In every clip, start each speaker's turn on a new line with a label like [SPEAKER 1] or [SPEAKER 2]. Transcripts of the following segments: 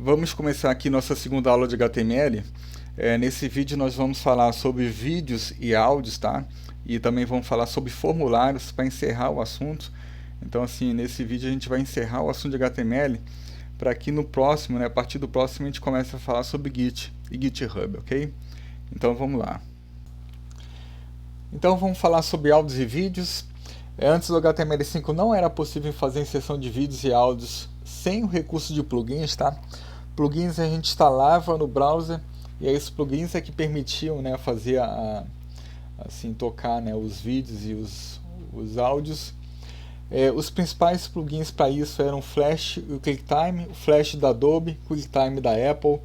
[SPEAKER 1] Vamos começar aqui nossa segunda aula de HTML. Nesse vídeo nós vamos falar sobre vídeos e áudios, tá? E também vamos falar sobre formulários para encerrar o assunto. Então, assim, nesse vídeo a gente vai encerrar o assunto de HTML para que no próximo, né, a partir do próximo, a gente comece a falar sobre Git e GitHub, ok? Então vamos lá. Então vamos falar sobre áudios e vídeos. Antes do HTML5 não era possível fazer inserção de vídeos e áudios sem o recurso de plugins, tá? Plugins a gente instalava no browser e esses plugins é que permitiam, né, fazer assim, tocar, né, os vídeos e os áudios. Os principais plugins para isso eram o Flash e o QuickTime, o Flash da Adobe, o QuickTime da Apple.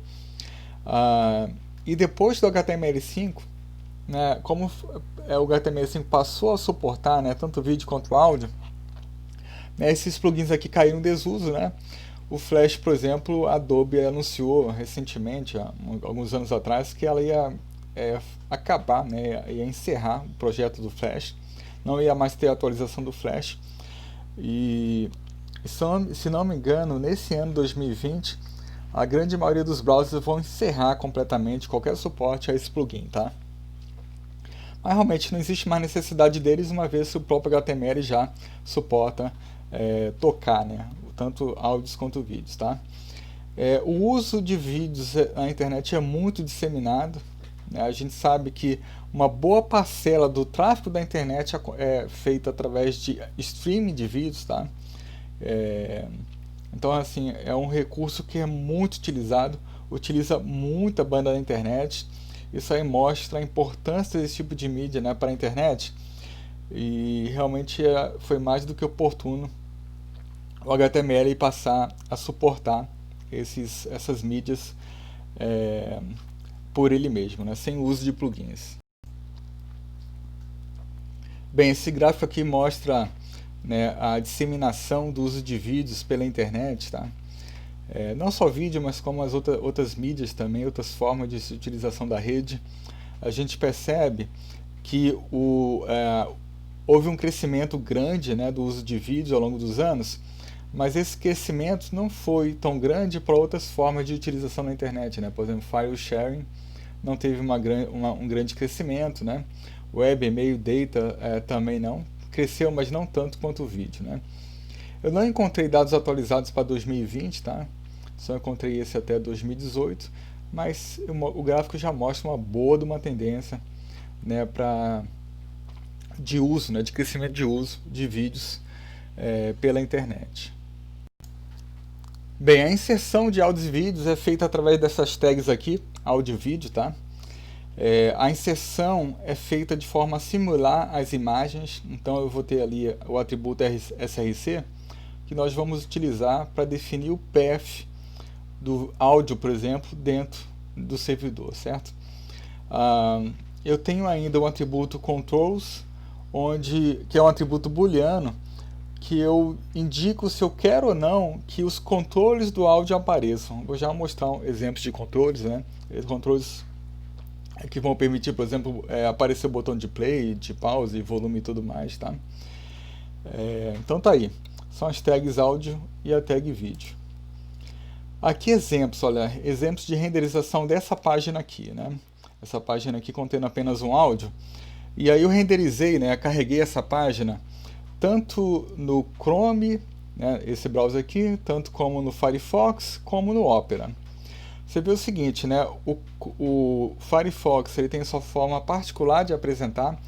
[SPEAKER 1] E depois do HTML5, né, como o HTML5 passou a suportar, né, tanto vídeo quanto áudio, né, esses plugins aqui caíram em desuso, né? O Flash, por exemplo, a Adobe anunciou recentemente, há alguns anos atrás, que ela ia acabar, né, ia encerrar o projeto do Flash, não ia mais ter atualização do Flash. E se não me engano, nesse ano 2020, a grande maioria dos browsers vão encerrar completamente qualquer suporte a esse plugin, tá? Mas realmente não existe mais necessidade deles, uma vez que o próprio HTML já suporta tocar, né, tanto áudios quanto vídeos, tá? O uso de vídeos na internet é muito disseminado, né? A gente sabe que uma boa parcela do tráfego da internet é feita através de streaming de vídeos, tá? Então, assim, é um recurso que é muito utilizado, utiliza muita banda da internet. Isso aí mostra a importância desse tipo de mídia, né, para a internet, e realmente foi mais do que oportuno o HTML passar a suportar essas mídias por ele mesmo, né, sem o uso de plugins. Bem, esse gráfico aqui mostra, né, a disseminação do uso de vídeos pela internet, tá? Não só vídeo, mas como as outras mídias também, outras formas de utilização da rede. A gente percebe que houve um crescimento grande, né, do uso de vídeo ao longo dos anos, mas esse crescimento não foi tão grande para outras formas de utilização na internet, né? Por exemplo, file sharing não teve um grande crescimento, né? Web, e-mail, data também não. Cresceu, mas não tanto quanto o vídeo, né? Eu não encontrei dados atualizados para 2020, tá? Só encontrei esse até 2018, mas o gráfico já mostra uma boa de uma tendência, né, de uso, né, de crescimento de uso de vídeos pela internet. Bem, a inserção de áudios e vídeos é feita através dessas tags aqui, áudio e vídeo, tá? A inserção é feita de forma a simular as imagens, então eu vou ter ali o atributo src, que nós vamos utilizar para definir o path do áudio, por exemplo, dentro do servidor, certo? Eu tenho ainda um atributo controls, que é um atributo booleano, que eu indico se eu quero ou não que os controles do áudio apareçam. Vou já mostrar exemplos de controles, né? Controles que vão permitir, por exemplo, aparecer o botão de play, de pause, volume e tudo mais, tá? Então tá aí. São as tags áudio e a tag vídeo. Aqui exemplos, olha, exemplos de renderização dessa página aqui, né? Essa página aqui contendo apenas um áudio. E aí eu renderizei, né? Carreguei essa página tanto no Chrome, né, esse browser aqui, tanto como no Firefox, como no Opera. Você vê o seguinte, né? O Firefox ele tem sua forma particular de apresentar,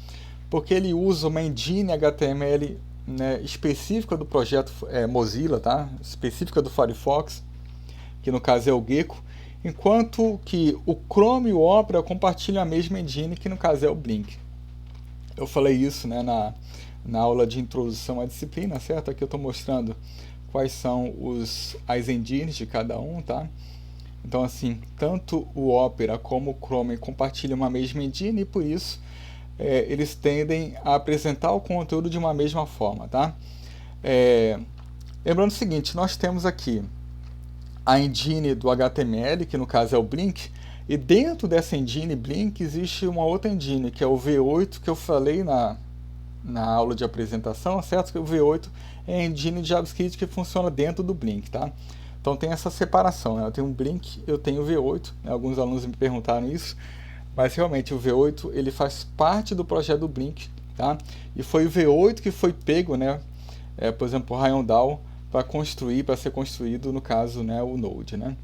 [SPEAKER 1] porque ele usa uma engine HTML, né, específica do projeto Mozilla, tá? Específica do Firefox, que no caso é o Gecko, enquanto que o Chrome e o Opera compartilham a mesma engine, que no caso é o Blink. Eu falei isso, né, na aula de introdução à disciplina, certo? Aqui eu estou mostrando quais são as engines de cada um, tá? Então, assim, tanto o Opera como o Chrome compartilham uma mesma engine e por isso eles tendem a apresentar o conteúdo de uma mesma forma, tá? Lembrando o seguinte, nós temos aqui a engine do HTML, que no caso é o Blink, e dentro dessa engine Blink existe uma outra engine, que é o V8, que eu falei na aula de apresentação, certo? Que o V8 é a engine de JavaScript que funciona dentro do Blink, tá? Então tem essa separação, né? Eu tenho um Blink, eu tenho o V8, né? Alguns alunos me perguntaram isso, mas realmente o V8 ele faz parte do projeto do Blink, tá? E foi o V8 que foi pego, né? Por exemplo, o Hyundai para ser construído, no caso, né, o Node, né?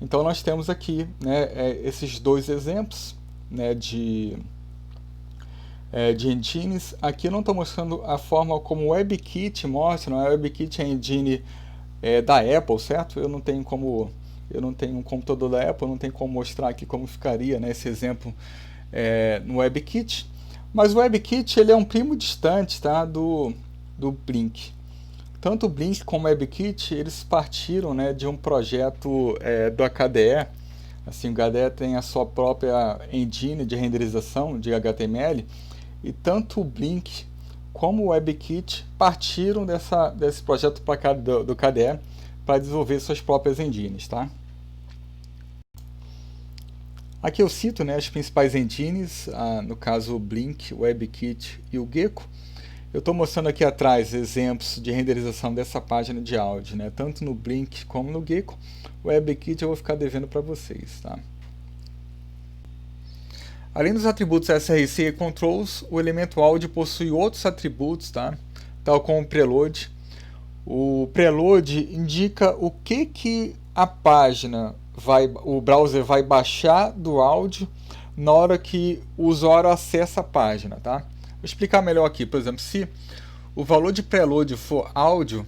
[SPEAKER 1] Então nós temos aqui, né, esses dois exemplos, né, de engines. Aqui eu não estou mostrando a forma como o WebKit mostra, não é? O WebKit é a engine da Apple, certo? Eu não tenho um computador da Apple, não tenho como mostrar aqui como ficaria, né, esse exemplo no WebKit. Mas o WebKit ele é um primo distante, tá, do Blink. Tanto o Blink como o WebKit eles partiram, né, de um projeto do HDE. Assim, o HDE tem a sua própria engine de renderização de HTML, e tanto o Blink como o WebKit partiram desse projeto do KDE para desenvolver suas próprias engines, tá? Aqui eu cito, né, as principais engines, no caso o Blink, o WebKit e o Gecko. Eu estou mostrando aqui atrás exemplos de renderização dessa página de áudio, né, tanto no Blink como no Gecko. O WebKit eu vou ficar devendo para vocês, tá? Além dos atributos src e controls, o elemento áudio possui outros atributos, tá? Tal como o preload. O preload indica o que a página o browser vai baixar do áudio na hora que o usuário acessa a página, tá? Vou explicar melhor aqui. Por exemplo, se o valor de preload for áudio,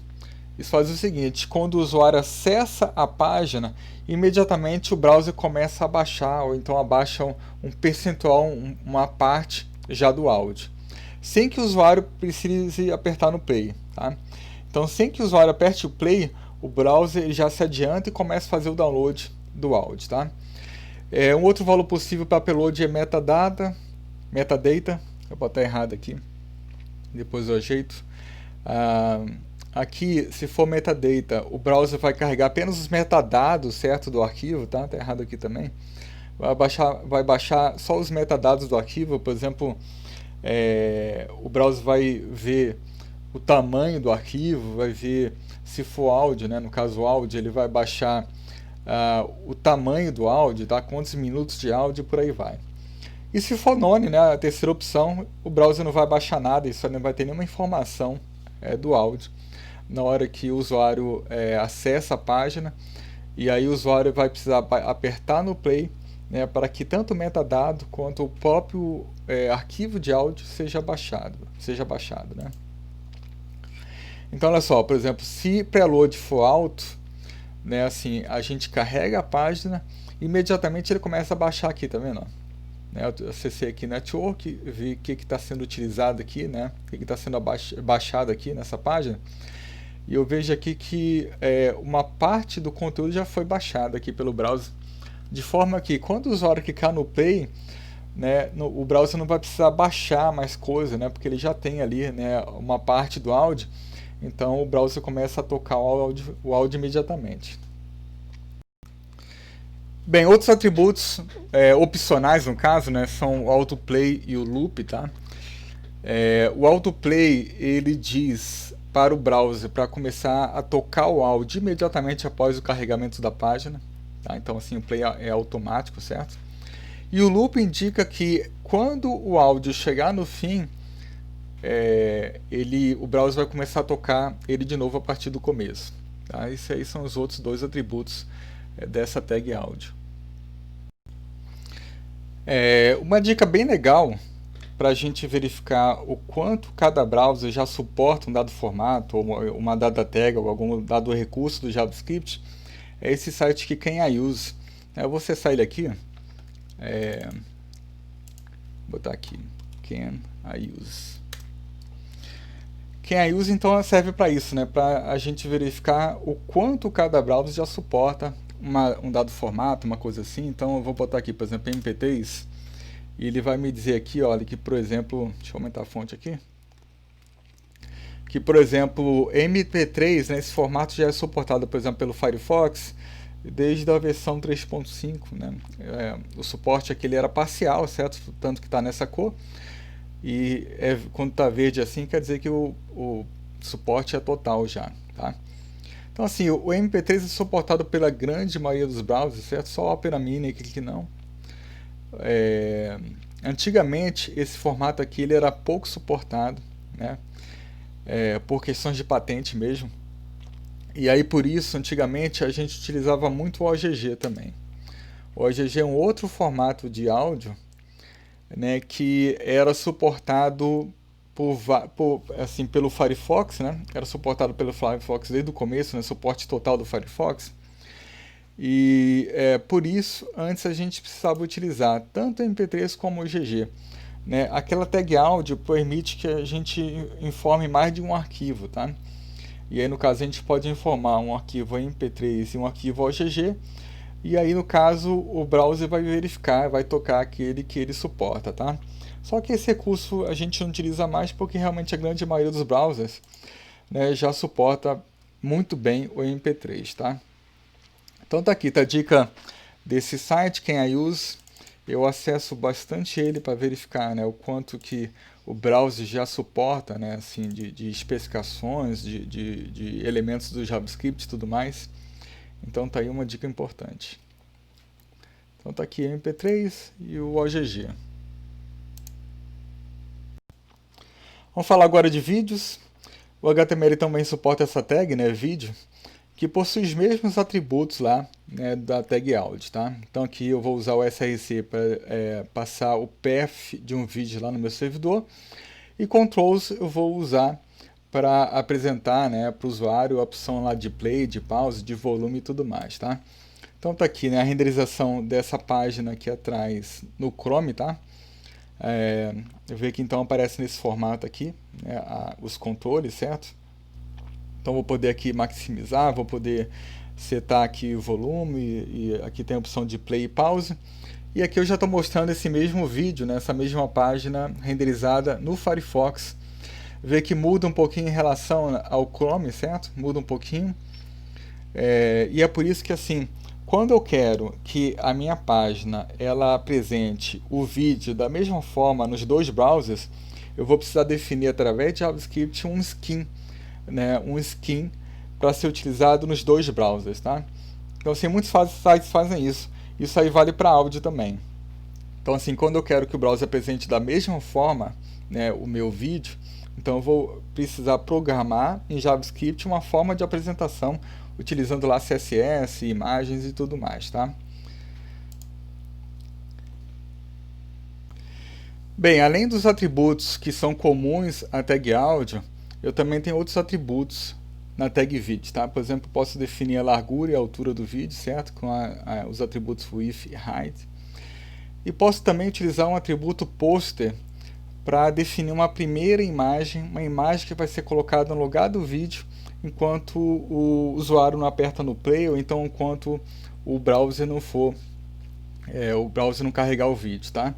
[SPEAKER 1] isso faz o seguinte: quando o usuário acessa a página, imediatamente o browser começa a baixar, ou então abaixa um percentual, uma parte já do áudio, sem que o usuário precise apertar no play, tá? Então, sem que o usuário aperte o play, o browser ele já se adianta e começa a fazer o download do áudio, tá? Um outro valor possível para upload é metadata, eu vou botar errado aqui, depois eu ajeito. Aqui, se for metadata, o browser vai carregar apenas os metadados, certo, do arquivo, tá? Tá errado aqui também. Vai baixar só os metadados do arquivo, por exemplo, o browser vai ver o tamanho do arquivo, vai ver se for áudio, né? No caso áudio, ele vai baixar o tamanho do áudio, tá? Quantos minutos de áudio, por aí vai. E se for none, né, a terceira opção, o browser não vai baixar nada, isso não vai ter nenhuma informação do áudio na hora que o usuário acessa a página, e aí o usuário vai precisar apertar no play, né, para que tanto o metadado quanto o próprio arquivo de áudio seja baixado, né? Então olha só, por exemplo, se preload for alto, né, assim, a gente carrega a página, imediatamente ele começa a baixar aqui, tá vendo? Eu acessei aqui Network, vi o que está sendo utilizado aqui, né, o que está sendo baixado aqui nessa página, e eu vejo aqui que uma parte do conteúdo já foi baixada aqui pelo browser, de forma que quando o usuário clicar no play, né, o browser não vai precisar baixar mais coisa, né, porque ele já tem ali, né, uma parte do áudio. Então o browser começa a tocar o áudio imediatamente. Bem, outros atributos opcionais no caso, né, são o autoplay e o loop, tá? O autoplay ele diz para o browser para começar a tocar o áudio imediatamente após o carregamento da página, tá? Então assim o play é automático, certo? E o loop indica que quando o áudio chegar no fim, o browser vai começar a tocar ele de novo a partir do começo, tá? Esses aí são os outros dois atributos dessa tag áudio. Uma dica bem legal para a gente verificar o quanto cada browser já suporta um dado formato, ou uma data tag, ou algum dado recurso do JavaScript, é esse site aqui, CanIUse. Eu vou acessar ele aqui, vou botar aqui, CanIUse. CanIUse então serve para isso, né? Para a gente verificar o quanto cada browser já suporta um dado formato, uma coisa assim. Então eu vou botar aqui, por exemplo, MP3, e ele vai me dizer aqui, olha, que por exemplo, deixa eu aumentar a fonte aqui, que por exemplo, MP3, né, esse formato já é suportado, por exemplo, pelo Firefox desde a versão 3.5, né? O suporte aqui ele era parcial, certo? Tanto que está nessa cor. E quando está verde assim, quer dizer que o suporte é total já, tá? Então assim, o MP3 é suportado pela grande maioria dos browsers, certo? Só o Opera Mini aqui que não. Antigamente esse formato aqui ele era pouco suportado, né? Por questões de patente mesmo. E aí por isso, antigamente a gente utilizava muito o OGG também. O OGG é um outro formato de áudio, né, que era suportado pelo Firefox, né? Era suportado pelo Firefox desde o começo, né? Suporte total do Firefox. E por isso, antes a gente precisava utilizar tanto o MP3 como o GG. Né? Aquela tag áudio permite que a gente informe mais de um arquivo, tá? E aí no caso a gente pode informar um arquivo MP3 e um arquivo OGG. E aí no caso o browser vai verificar, vai tocar aquele que ele suporta, tá? Só que esse recurso a gente não utiliza mais porque realmente a grande maioria dos browsers, né, já suporta muito bem o MP3, tá? Então tá aqui, tá a dica desse site, Can I Use. Eu acesso bastante ele para verificar, né, o quanto que o browser já suporta, né, assim, de especificações, de elementos do JavaScript e tudo mais. Então tá aí uma dica importante. Então tá aqui o MP3 e o OGG. Vamos falar agora de vídeos. O HTML também suporta essa tag, né, vídeo, que possui os mesmos atributos lá, né, da tag áudio, tá? Então aqui eu vou usar o src para passar o path de um vídeo lá no meu servidor, e controls eu vou usar para apresentar, né, para o usuário a opção lá de play, de pause, de volume e tudo mais, tá? Então tá aqui, né, a renderização dessa página aqui atrás no Chrome, tá? Eu vejo que então aparece nesse formato aqui, né, os controles, certo? Então vou poder aqui maximizar, vou poder setar aqui o volume, e aqui tem a opção de play e pause. E aqui eu já estou mostrando esse mesmo vídeo, né, essa mesma página renderizada no Firefox. Vê que muda um pouquinho em relação ao Chrome, certo? Muda um pouquinho. E é por isso que assim, quando eu quero que a minha página ela apresente o vídeo da mesma forma nos dois browsers, eu vou precisar definir através de JavaScript um skin, né, um skin para ser utilizado nos dois browsers, tá? Então assim, muitos sites fazem isso. Isso aí vale para áudio também. Então assim, quando eu quero que o browser apresente da mesma forma, né, o meu vídeo, então eu vou precisar programar em JavaScript uma forma de apresentação utilizando lá CSS, imagens e tudo mais, tá? Bem, além dos atributos que são comuns à tag áudio, eu também tenho outros atributos na tag vídeo, tá? Por exemplo, posso definir a largura e a altura do vídeo, certo? Com os atributos width e height. E posso também utilizar um atributo poster para definir uma primeira imagem, uma imagem que vai ser colocada no lugar do vídeo enquanto o usuário não aperta no play, ou então enquanto o browser não carregar o vídeo, tá?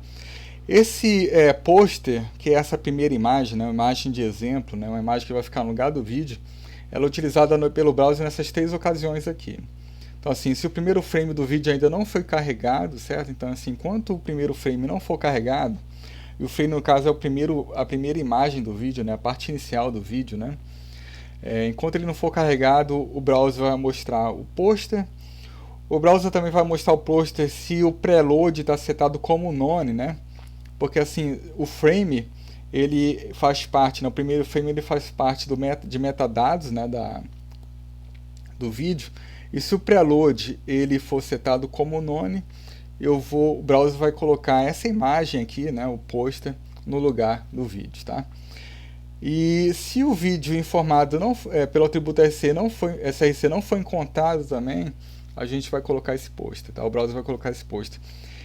[SPEAKER 1] Esse pôster, que é essa primeira imagem, né, uma imagem de exemplo, né, uma imagem que vai ficar no lugar do vídeo, ela é utilizada pelo browser nessas três ocasiões aqui. Então assim, se o primeiro frame do vídeo ainda não foi carregado, certo? Então assim, enquanto o primeiro frame não for carregado, e o frame no caso é a primeira imagem do vídeo, né, a parte inicial do vídeo, né? Enquanto ele não for carregado, o browser vai mostrar o pôster. O browser também vai mostrar o pôster se o preload está setado como none, né? Porque assim, o frame ele faz parte, né? O primeiro frame ele faz parte de metadados, né, do vídeo. E se o preload ele for setado como none, o browser vai colocar essa imagem aqui, né, o pôster, no lugar do vídeo, tá? E se o vídeo informado pelo atributo src não foi encontrado também, a gente vai colocar esse pôster, tá? O browser vai colocar esse pôster.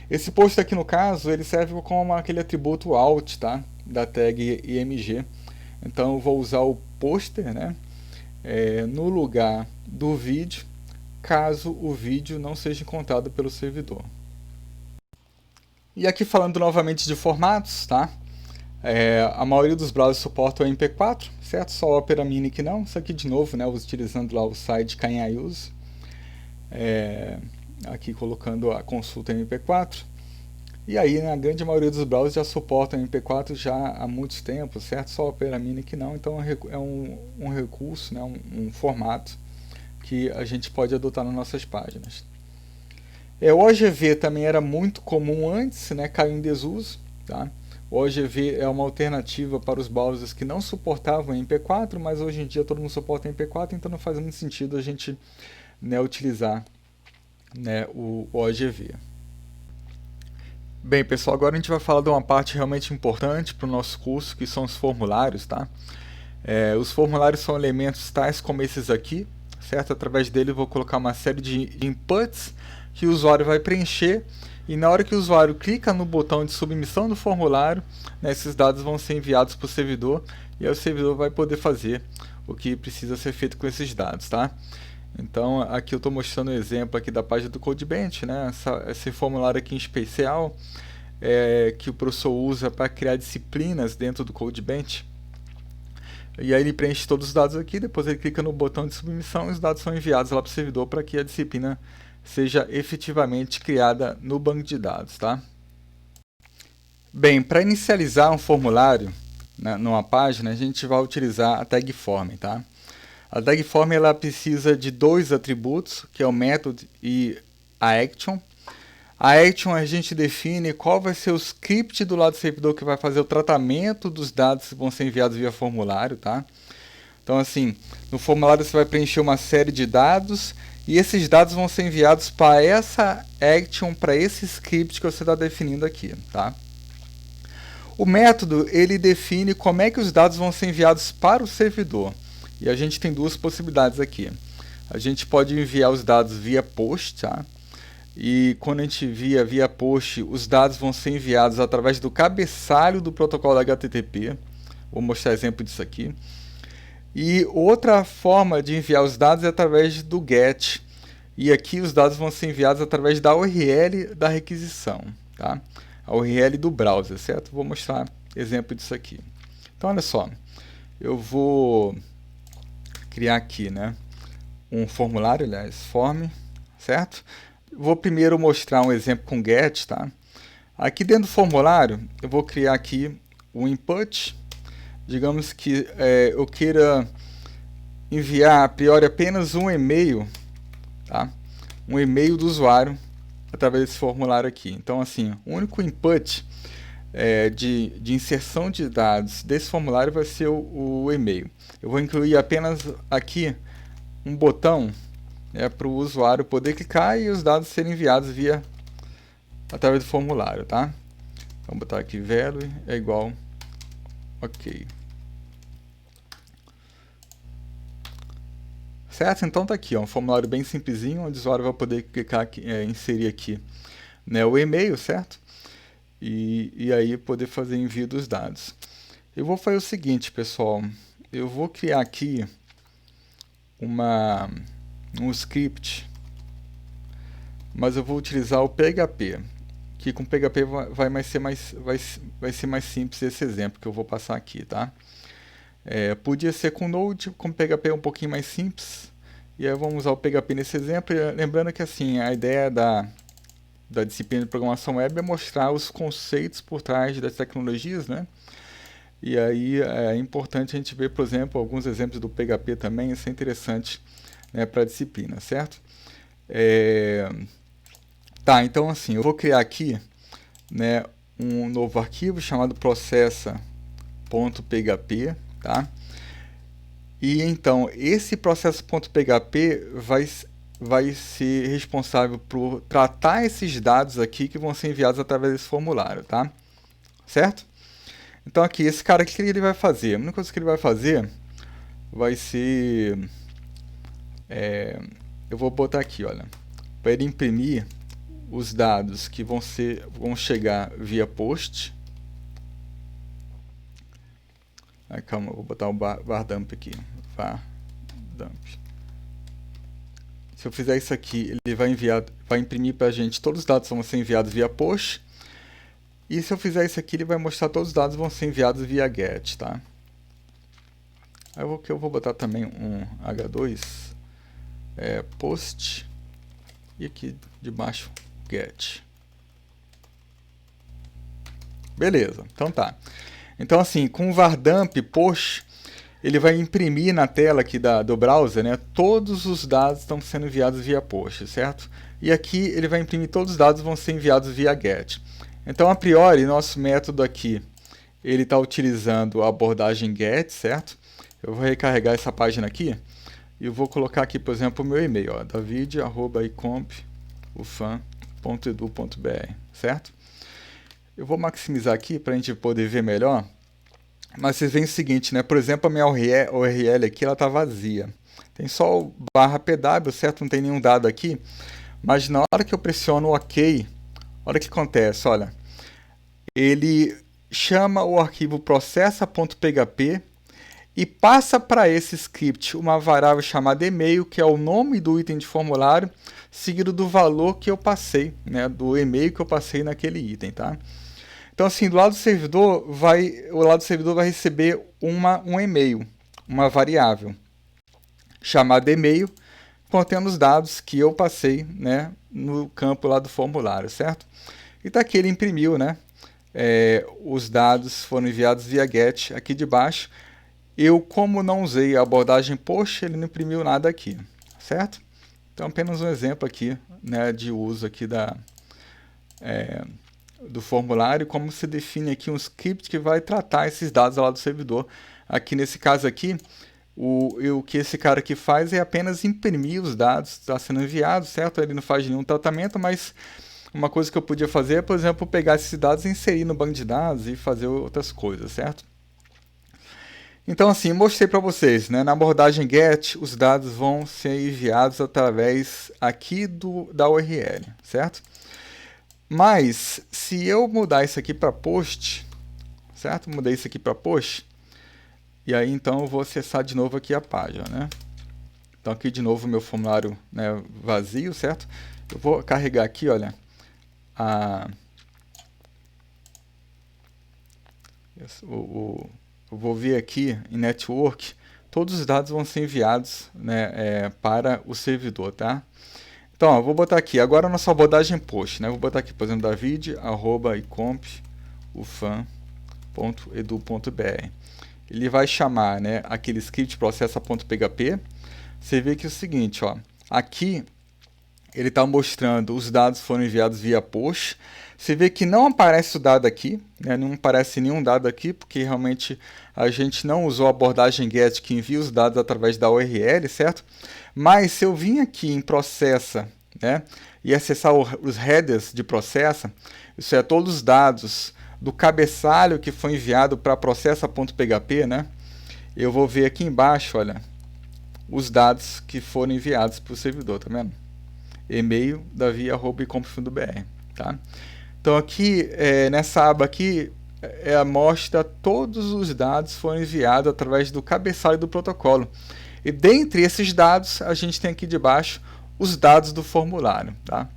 [SPEAKER 1] Esse pôster aqui no caso, ele serve como aquele atributo alt, tá? Da tag img. Então eu vou usar o pôster, né, no lugar do vídeo, caso o vídeo não seja encontrado pelo servidor. E aqui falando novamente de formatos, tá? A maioria dos browsers suporta o MP4, certo? Só o Opera Mini que não. Isso aqui de novo, né, utilizando lá o site Can I Use. Aqui colocando a consulta MP4. E aí, na grande maioria dos browsers já suportam MP4 já há muito tempo, certo? Só o Opera Mini que não. Então é um recurso, né, um formato que a gente pode adotar nas nossas páginas. O OGV também era muito comum antes, né? Caiu em desuso. Tá? O OGV é uma alternativa para os browsers que não suportavam MP4, mas hoje em dia todo mundo suporta MP4, então não faz muito sentido a gente, né, utilizar, né, o OGV. Bem, pessoal, agora a gente vai falar de uma parte realmente importante para o nosso curso, que são os formulários. Tá? Os formulários são elementos tais como esses aqui, certo? Através dele eu vou colocar uma série de inputs que o usuário vai preencher, e na hora que o usuário clica no botão de submissão do formulário, né, esses dados vão ser enviados para o servidor, e aí o servidor vai poder fazer o que precisa ser feito com esses dados. Tá? Então aqui eu estou mostrando um exemplo aqui da página do CodeBench, né? Esse formulário aqui em especial que o professor usa para criar disciplinas dentro do CodeBench. E aí ele preenche todos os dados aqui, depois ele clica no botão de submissão e os dados são enviados lá para o servidor para que a disciplina seja efetivamente criada no banco de dados. Tá? Bem, para inicializar um formulário, né, numa página, a gente vai utilizar a tag form. Tá? A tag form ela precisa de dois atributos, que é o method e a action. A action a gente define qual vai ser o script do lado do servidor que vai fazer o tratamento dos dados que vão ser enviados via formulário. Tá? Então, assim, no formulário você vai preencher uma série de dados e esses dados vão ser enviados para essa action, para esse script que você está definindo aqui. Tá? O método ele define como é que os dados vão ser enviados para o servidor. E a gente tem duas possibilidades aqui. A gente pode enviar os dados via post, tá? E quando a gente envia via post, os dados vão ser enviados através do cabeçalho do protocolo HTTP. Vou mostrar exemplo disso aqui. E outra forma de enviar os dados é através do GET. E aqui os dados vão ser enviados através da URL da requisição, tá? A URL do browser, certo? Vou mostrar exemplo disso aqui. Então, olha só. Eu vou criar aqui, né, um formulário, aliás, form, certo? Vou primeiro mostrar um exemplo com GET, tá? Aqui dentro do formulário, eu vou criar aqui um input. Digamos que eu queira enviar a priori apenas um e-mail, tá? Um e-mail do usuário através desse formulário aqui. Então, assim, o único input de inserção de dados desse formulário vai ser o e-mail. Eu vou incluir apenas aqui um botão para o usuário poder clicar e os dados serem enviados através do formulário. Tá? Vamos botar aqui value é igual ok. Certo? Então tá aqui, ó, um formulário bem simplesinho, onde o usuário vai poder clicar aqui, inserir aqui, né, o e-mail, certo? E aí poder fazer envio dos dados. Eu vou fazer o seguinte, pessoal, eu vou criar aqui um script, mas eu vou utilizar o PHP, que com PHP vai ser mais simples esse exemplo que eu vou passar aqui, tá? Podia ser com Node, com PHP é um pouquinho mais simples, e aí vamos usar o PHP nesse exemplo, lembrando que assim, a ideia da disciplina de programação web é mostrar os conceitos por trás das tecnologias, né? E aí é importante a gente ver, por exemplo, alguns exemplos do PHP também, isso é interessante, né, para a disciplina, certo? Tá, então assim, eu vou criar aqui, né, um novo arquivo chamado processa.php, tá? E então, esse processo.php vai ser responsável por tratar esses dados aqui que vão ser enviados através desse formulário, tá? Certo? Então aqui, esse cara aqui, o que ele vai fazer? A única coisa que ele vai fazer vai ser... eu vou botar aqui, olha, para ele imprimir os dados que vão chegar via post. Calma, eu vou botar o var dump aqui. Var dump. Se eu fizer isso aqui, ele vai imprimir para a gente todos os dados vão ser enviados via push. E se eu fizer isso aqui, ele vai mostrar todos os dados vão ser enviados via get, tá? Aí eu vou botar também um h2 post e aqui debaixo get. Beleza, então tá. Então assim, com o var dump push, ele vai imprimir na tela aqui do browser, né, todos os dados estão sendo enviados via post, certo? E aqui ele vai imprimir todos os dados vão ser enviados via get. Então, a priori, nosso método aqui, ele está utilizando a abordagem get, certo? Eu vou recarregar essa página aqui e eu vou colocar aqui, por exemplo, o meu e-mail, david@icomp.ufam.edu.br, certo? Eu vou maximizar aqui para a gente poder ver melhor. Mas vocês veem o seguinte, né? Por exemplo, a minha URL aqui, ela está vazia. Tem só o /pw, certo? Não tem nenhum dado aqui. Mas na hora que eu pressiono o OK, olha o que acontece, olha. Ele chama o arquivo processa.php e passa para esse script uma variável chamada e-mail, que é o nome do item de formulário, seguido do valor que eu passei, né? Do e-mail que eu passei naquele item, tá? Então, assim, do lado do servidor, o lado do servidor vai receber um e-mail, uma variável chamada e-mail, contendo os dados que eu passei, né, no campo lá do formulário, certo? E tá aqui, ele imprimiu, né? Os dados foram enviados via GET aqui de baixo. Eu, como não usei a abordagem post, ele não imprimiu nada aqui, certo? Então, apenas um exemplo aqui, né, de uso aqui do formulário, como se define aqui um script que vai tratar esses dados lá do servidor. Aqui nesse caso aqui, o que esse cara aqui faz é apenas imprimir os dados que está sendo enviado, certo? Ele não faz nenhum tratamento, mas uma coisa que eu podia fazer é, por exemplo, pegar esses dados e inserir no banco de dados e fazer outras coisas, certo? Então, assim, mostrei para vocês, né? Na abordagem GET, os dados vão ser enviados através aqui da URL, certo? Mas, se eu mudar isso aqui para post, certo? Mudei isso aqui para post, e aí então eu vou acessar de novo aqui a página, né? Então aqui de novo o meu formulário, né, vazio, certo? Eu vou carregar aqui, olha, eu vou ver aqui em Network, todos os dados vão ser enviados, né, para o servidor, tá? Então, eu vou botar aqui, agora a nossa abordagem post, né? Vou botar aqui, por exemplo, david@icomp.ufam.edu.br. Ele vai chamar, né, aquele script processa.php. Você vê que é o seguinte, ó, aqui ele está mostrando os dados foram enviados via post. Você vê que não aparece o dado aqui, né? Não aparece nenhum dado aqui, porque realmente a gente não usou a abordagem GET que envia os dados através da URL, certo? Mas se eu vim aqui em Processa, né, e acessar os headers de Processa, isso é, todos os dados do cabeçalho que foi enviado para processa.php, né, eu vou ver aqui embaixo, olha, os dados que foram enviados para o servidor, tá vendo? E-mail davi@icomp.br, tá? Então aqui, nessa aba aqui, mostra todos os dados foram enviados através do cabeçalho do protocolo. E dentre esses dados, a gente tem aqui de baixo os dados do formulário, tá?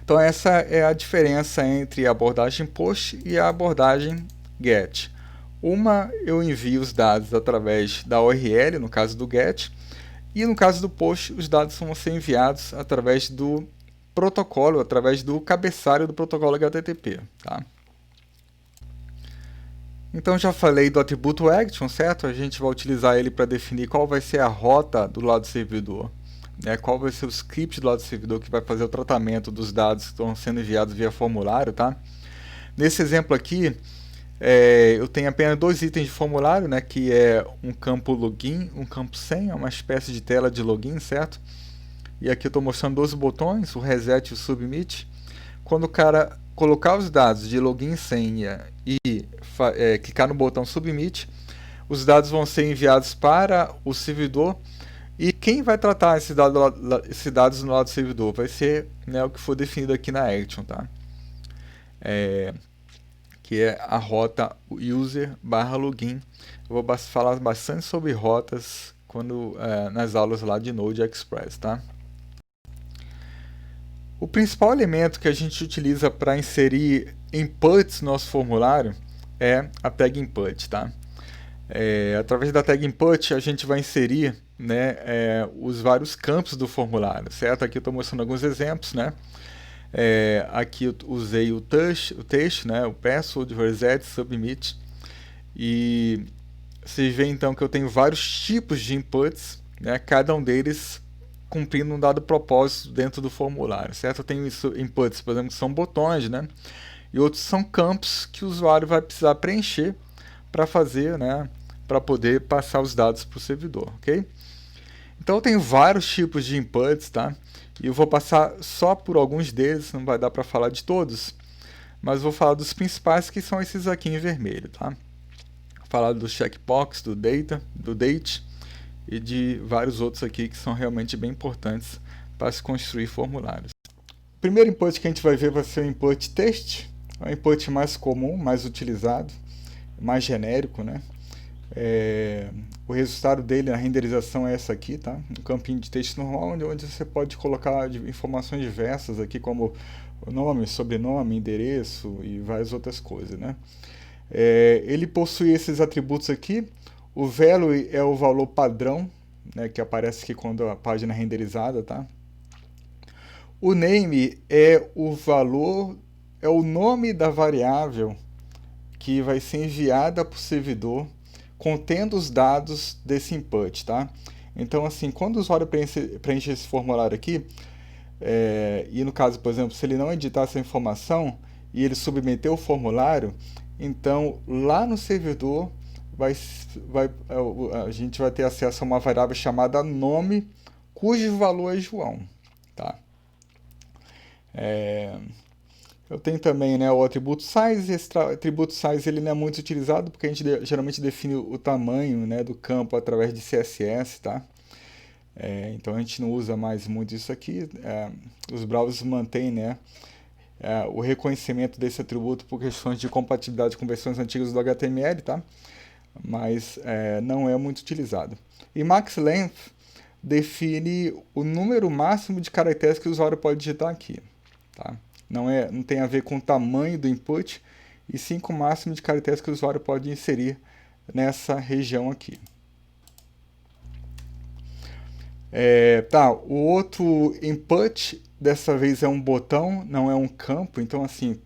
[SPEAKER 1] Então essa é a diferença entre a abordagem post e a abordagem get. Uma, eu envio os dados através da URL, no caso do get, e no caso do post, os dados vão ser enviados através do protocolo, através do cabeçalho do protocolo HTTP, tá? Então já falei do atributo action, certo? A gente vai utilizar ele para definir qual vai ser a rota do lado do servidor, né? Qual vai ser o script do lado do servidor que vai fazer o tratamento dos dados que estão sendo enviados via formulário, tá? Nesse exemplo aqui, eu tenho apenas dois itens de formulário, né? Que é um campo login, um campo senha, uma espécie de tela de login, certo? E aqui eu estou mostrando dois botões, o reset e o submit. Quando o cara colocar os dados de login e senha e clicar no botão submit, os dados vão ser enviados para o servidor. E quem vai tratar esses dados no lado do servidor? Vai ser, né, o que for definido aqui na action, tá? Que é a rota user/login. Eu vou falar bastante sobre rotas nas aulas lá de Node Express, tá? O principal elemento que a gente utiliza para inserir inputs no nosso formulário é a tag input, tá? Através da tag input a gente vai inserir, né, os vários campos do formulário, certo? Aqui eu estou mostrando alguns exemplos, né? Aqui eu usei o texto, né, o password, reset, submit, e Vocês veem então que eu tenho vários tipos de inputs, né? Cada um deles cumprindo um dado propósito dentro do formulário, certo? Eu tenho inputs, por exemplo, que são botões, né? E outros são campos que o usuário vai precisar preencher para fazer, né? Para poder passar os dados para o servidor, ok? Então eu tenho vários tipos de inputs, tá? E eu vou passar só por alguns deles, não vai dar para falar de todos, mas vou falar dos principais, que são esses aqui em vermelho, tá? Vou falar do checkbox, do date e de vários outros aqui que são realmente bem importantes para se construir formulários. O primeiro input que a gente vai ver vai ser o input text, é o input mais comum, mais utilizado, mais genérico, né? O resultado dele, a renderização é essa aqui, tá? Um campinho de texto normal, onde você pode colocar informações diversas aqui, como o nome, sobrenome, endereço e várias outras coisas, né? Ele possui esses atributos aqui. O value é o valor padrão, né, que aparece aqui quando a página é renderizada, tá? O name é o valor, é o nome da variável que vai ser enviada para o servidor contendo os dados desse input, tá? Então, assim, quando o usuário preenche esse formulário aqui, e no caso, por exemplo, se ele não editar essa informação e ele submeter o formulário, então lá no servidor a gente vai ter acesso a uma variável chamada nome, cujo valor é João, tá? Eu tenho também, né, o atributo size. Esse atributo size ele não é muito utilizado porque a gente geralmente define o tamanho, né, do campo através de CSS, tá? Então a gente não usa mais muito isso aqui. Os browsers mantêm, né, o reconhecimento desse atributo por questões de compatibilidade com versões antigas do HTML, tá? Mas não é muito utilizado. E max length define o número máximo de caracteres que o usuário pode digitar aqui, tá? Não tem a ver com o tamanho do input, e sim com o máximo de caracteres que o usuário pode inserir nessa região aqui. O outro input, dessa vez é um botão, não é um campo. Então, assim,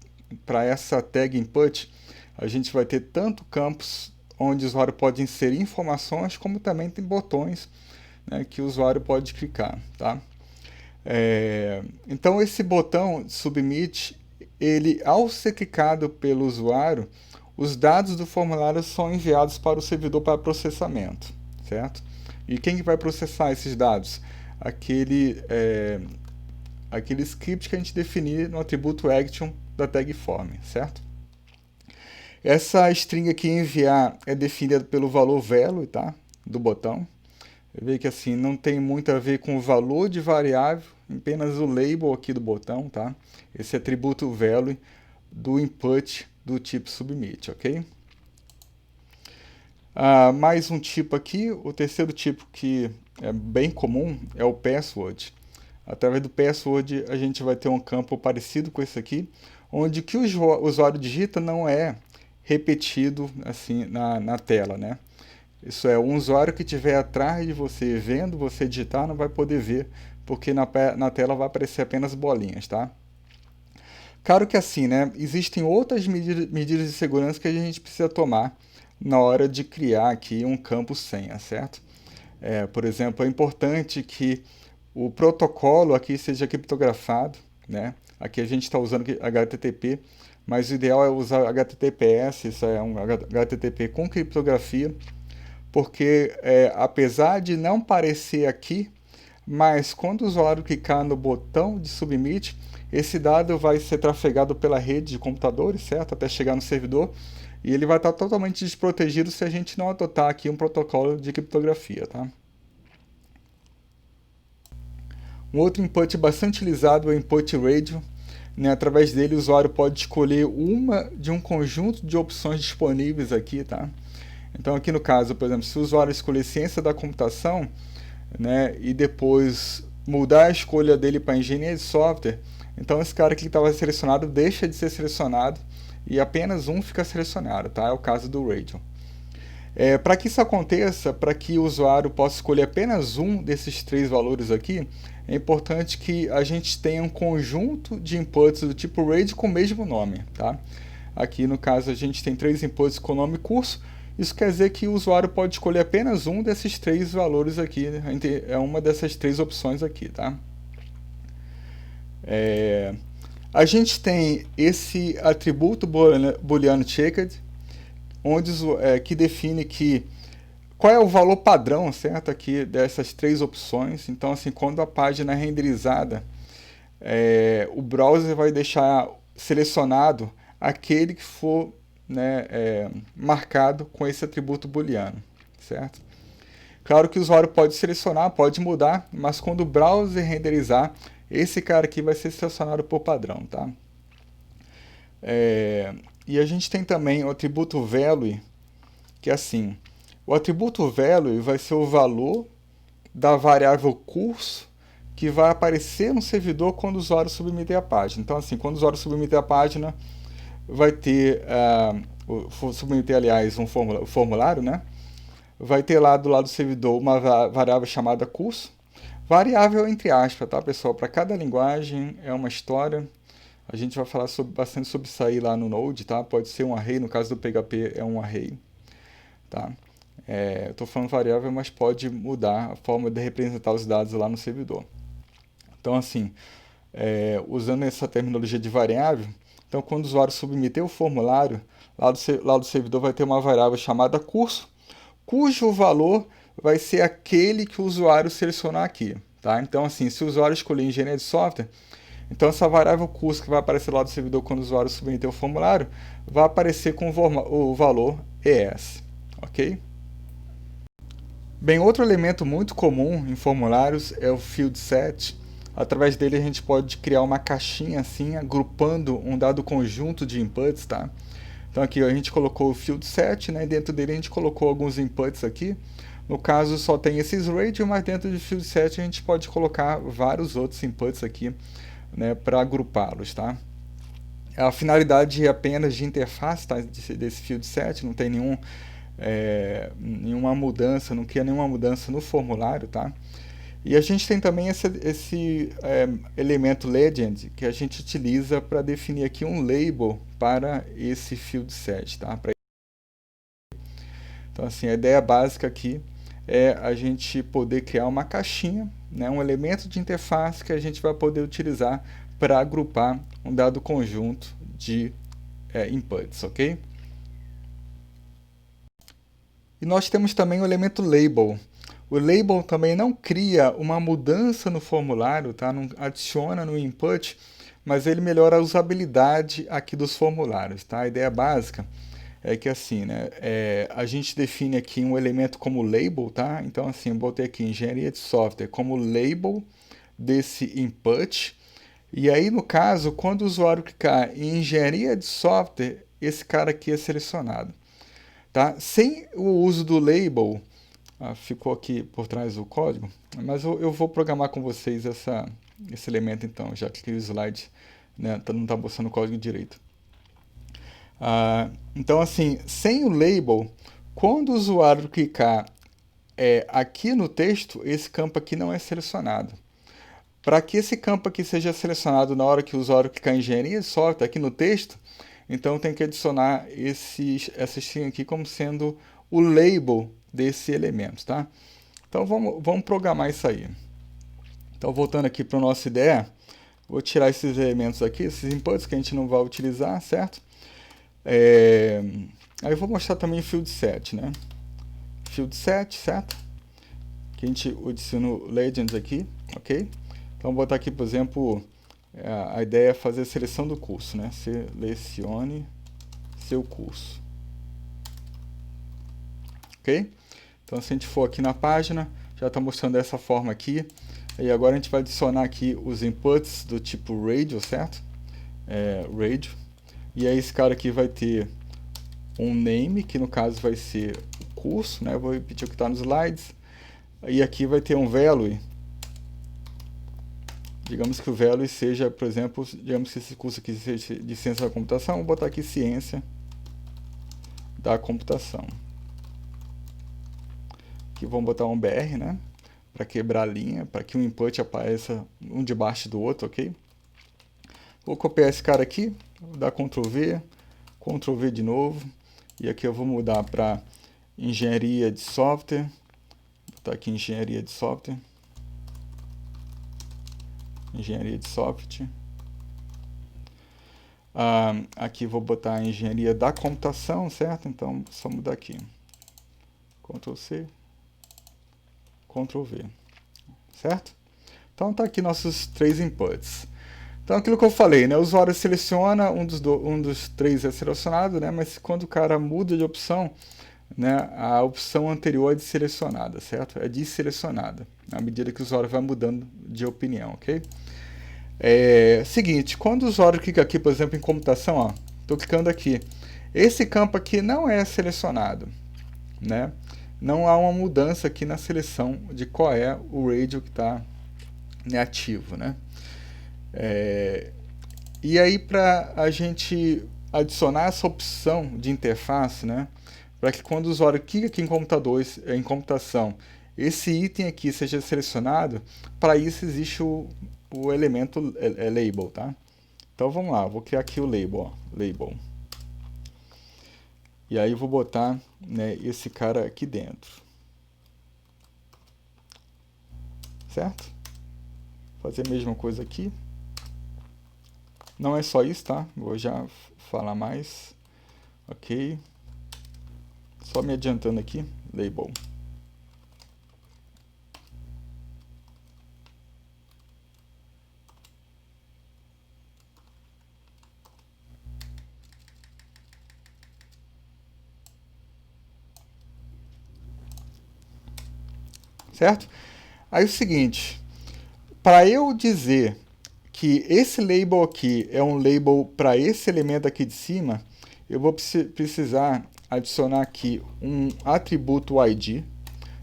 [SPEAKER 1] para essa tag input, a gente vai ter tanto campos onde o usuário pode inserir informações, como também tem botões, né, que o usuário pode clicar, tá? Então esse botão submit, ele, ao ser clicado pelo usuário, os dados do formulário são enviados para o servidor para processamento, certo? E quem vai processar esses dados? Aquele script que a gente definir no atributo action da tag form, certo? Essa string aqui enviar é definida pelo valor value, tá? Do botão. Vê que assim não tem muito a ver com o valor de variável, apenas o label aqui do botão, tá? Esse atributo value do input do tipo submit, ok? Mais um tipo aqui, o terceiro tipo que é bem comum é o password. Através do password a gente vai ter um campo parecido com esse aqui, onde o que o usuário digita não é repetido assim na tela, né? Isso é, um usuário que estiver atrás de você vendo você digitar não vai poder ver, porque na tela vai aparecer apenas bolinhas, tá? Claro que assim, né, existem outras medidas de segurança que a gente precisa tomar na hora de criar aqui um campo senha, certo? Por exemplo, é importante que o protocolo aqui seja criptografado, né? Aqui a gente está usando HTTP, mas o ideal é usar HTTPS, isso é um HTTP com criptografia, porque apesar de não parecer aqui, mas quando o usuário clicar no botão de submit, esse dado vai ser trafegado pela rede de computadores, certo? Até chegar no servidor, e ele vai estar totalmente desprotegido se a gente não adotar aqui um protocolo de criptografia, tá? Um outro input bastante utilizado é o input radio, né? Através dele o usuário pode escolher uma de um conjunto de opções disponíveis aqui, tá? Então aqui no caso, por exemplo, se o usuário escolher ciência da computação, né, e depois mudar a escolha dele para engenharia de software, então esse cara que estava selecionado deixa de ser selecionado e apenas um fica selecionado, tá? É o caso do radio. Para que isso aconteça, para que o usuário possa escolher apenas um desses três valores aqui, é importante que a gente tenha um conjunto de inputs do tipo radio com o mesmo nome, tá? Aqui no caso a gente tem três inputs com nome e curso, Isso quer dizer que o usuário pode escolher apenas um desses três valores aqui, é uma dessas três opções aqui, tá? A gente tem esse atributo booleano checked, onde, que define qual é o valor padrão, certo, aqui dessas três opções. Então, assim, quando a página é renderizada, o browser vai deixar selecionado aquele que for, né, marcado com esse atributo booleano, certo? Claro que o usuário pode selecionar, pode mudar, mas quando o browser renderizar, esse cara aqui vai ser selecionado por padrão, tá? E a gente tem também o atributo value, que é assim, o atributo value vai ser o valor da variável curso que vai aparecer no servidor quando o usuário submeter a página. Então, assim, quando o usuário submeter a página, vai ter, submeter, aliás, um formulário, né? Vai ter lá do lado do servidor uma variável chamada curso. Variável entre aspas, tá, pessoal? Para cada linguagem é uma história. A gente vai falar bastante sobre isso aí lá no Node, tá? Pode ser um array, no caso do PHP é um array, tá? Eu estou falando variável, mas pode mudar a forma de representar os dados lá no servidor. Então, assim, usando essa terminologia de variável, então quando o usuário submeter o formulário, lá do servidor vai ter uma variável chamada curso, cujo valor vai ser aquele que o usuário selecionar aqui, tá? Então, assim, se o usuário escolher engenharia de software, então essa variável curso que vai aparecer lá do servidor quando o usuário submeter o formulário, vai aparecer com o valor ES, ok? Bem, outro elemento muito comum em formulários é o field set. Através dele a gente pode criar uma caixinha assim, agrupando um dado conjunto de inputs, tá? Então aqui a gente colocou o field set, né? E dentro dele a gente colocou alguns inputs aqui. No caso só tem esses radio, mas dentro do field set a gente pode colocar vários outros inputs aqui, né, para agrupá-los, tá? A finalidade é apenas de interface, tá, desse field set, não tem nenhuma mudança, não cria nenhuma mudança no formulário, tá? E a gente tem também esse elemento legend que a gente utiliza para definir aqui um label para esse field set, tá? Então, assim, a ideia básica aqui é a gente poder criar uma caixinha, né, um elemento de interface que a gente vai poder utilizar para agrupar um dado conjunto de inputs, ok? E nós temos também o elemento label. O label também não cria uma mudança no formulário, tá? Não adiciona no input, mas ele melhora a usabilidade aqui dos formulários, tá? A ideia básica é que assim, né, a gente define aqui um elemento como label, tá? Então assim, eu botei aqui engenharia de software como label desse input. E aí, no caso, quando o usuário clicar em engenharia de software, esse cara aqui é selecionado, tá? Sem o uso do label, ficou aqui por trás do código, mas eu vou programar com vocês esse elemento então, já que o slide, né, não está mostrando o código direito. Então, assim, sem o label, quando o usuário clicar aqui no texto, esse campo aqui não é selecionado. Para que esse campo aqui seja selecionado na hora que o usuário clicar em engenharia de software aqui no texto, então tem que adicionar essa string aqui como sendo o label desse elemento, tá? Então vamos programar isso aí. Então voltando aqui para a nossa ideia, vou tirar esses elementos aqui, esses inputs que a gente não vai utilizar, certo? Aí eu vou mostrar também field set, né? Field set, certo? Que a gente adiciona o legends aqui, ok? Então, vou botar aqui, por exemplo, a ideia é fazer a seleção do curso, né? Selecione seu curso. Ok? Então, se a gente for aqui na página, já está mostrando dessa forma aqui. E agora a gente vai adicionar aqui os inputs do tipo radio, certo? Radio. E aí esse cara aqui vai ter um name, que no caso vai ser o curso, né? Eu vou repetir o que está nos slides. E aqui vai ter um value. Digamos que o value seja, por exemplo, digamos que esse curso aqui seja de ciência da computação, vou botar aqui ciência da computação. Aqui vamos botar um BR, né? Para quebrar a linha, para que o input apareça um debaixo do outro, ok? Vou copiar esse cara aqui, vou dar Ctrl V de novo, e aqui eu vou mudar para engenharia de software, vou botar aqui engenharia de software, aqui vou botar engenharia da computação, certo? Então, só mudar aqui, Ctrl C, Ctrl V, certo? Então, tá aqui nossos 3 inputs. Então, aquilo que eu falei, né? O usuário seleciona, um dos 3 é selecionado, né? Mas quando o cara muda de opção, né, a opção anterior é desselecionada, certo? É desselecionada, à medida que o usuário vai mudando de opinião, ok? Seguinte, quando o usuário clica aqui, por exemplo, em computação, ó, estou clicando aqui, esse campo aqui não é selecionado, né? Não há uma mudança aqui na seleção de qual é o radio que está ativo, né? E aí, para a gente adicionar essa opção de interface, né, para que quando o usuário clica aqui em computação, esse item aqui seja selecionado, para isso existe o elemento label, tá? Então vamos lá, vou criar aqui o label, ó, label. E aí vou botar, né, esse cara aqui dentro. Certo? Fazer a mesma coisa aqui. Não é só isso, tá? Vou já falar mais. Ok. Só me adiantando aqui, label. Certo? Aí é o seguinte, para eu dizer que esse label aqui é um label para esse elemento aqui de cima, eu vou precisar adicionar aqui um atributo ID.